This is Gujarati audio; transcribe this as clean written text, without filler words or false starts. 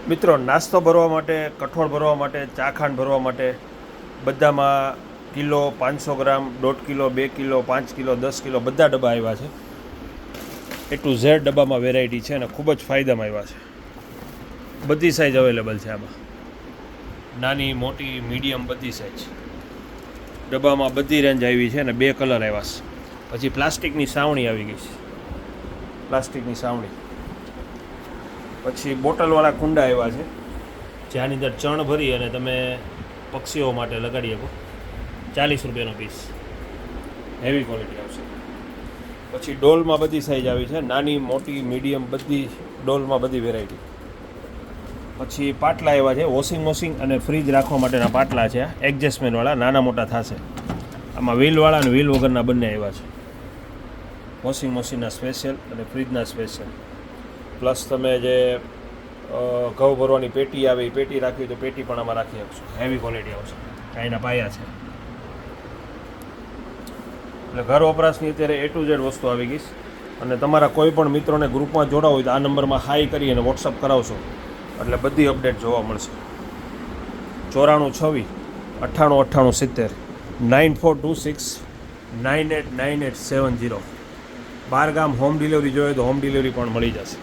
મિત્રો નાસ્તો ભરવા માટે, કઠોળ ભરવા માટે, ચાખાંડ ભરવા માટે બધામાં કિલો, 500 ગ્રામ, 1.5 કિલો, 2 કિલો, 5 કિલો, 10 કિલો બધા ડબ્બા આવ્યા છે. A to Z ડબ્બામાં વેરાયટી છે અને ખૂબ જ ફાયદામાં આવ્યા છે. બધી સાઇઝ અવેલેબલ છે આમાં, નાની, મોટી, મીડિયમ બધી સાઇઝ ડબ્બામાં બધી રેન્જ આવી છે અને 2 કલર આવ્યા છે. પછી પ્લાસ્ટિકની સાવણી આવી ગઈ છે, પ્લાસ્ટિકની સાવણી. પછી બોટલવાળા કુંડા આવ્યા છે, જેની અંદર ચણ ભરી અને તમે પક્ષીઓ માટે લગાડી શકો. 40 રૂપિયાનો પીસ, હેવી ક્વોલિટી આવશે. પછી ડોલમાં બધી સાઇઝ આવી છે, નાની, મોટી, મીડિયમ બધી ડોલમાં બધી વેરાયટી. પછી પાટલા આવ્યા છે, વોશિંગ અને ફ્રીજ રાખવા માટેના પાટલા છે, એડજસ્ટમેન્ટવાળા, નાના મોટા થશે. આમાં વ્હીલવાળા અને વ્હીલ વગરના બંને આવ્યા છે. વોશિંગ મશીનના સ્પેશિયલ અને ફ્રીજના સ્પેશિયલ. પ્લસ તમે જે ઘઉં ભરવાની પેટી આવે એ પેટી રાખવી તો પેટી પણ આમાં રાખી શકશો. હેવી ક્વોલિટી આવશે, એના પાયા છે. એટલે ઘર વપરાશની અત્યારે A to Z વસ્તુ આવી ગઈ. અને તમારા કોઈ પણ મિત્રોને ગ્રુપમાં જોડાવો હોય તો આ નંબરમાં હાઈ કરી અને વોટ્સઅપ કરાવશો એટલે બધી અપડેટ જોવા મળશે. 94 96 98 98 70 9426 989870. બહાર ગામ હોમ ડિલિવરી જોઈએ તો હોમ ડિલિવરી પણ મળી જશે.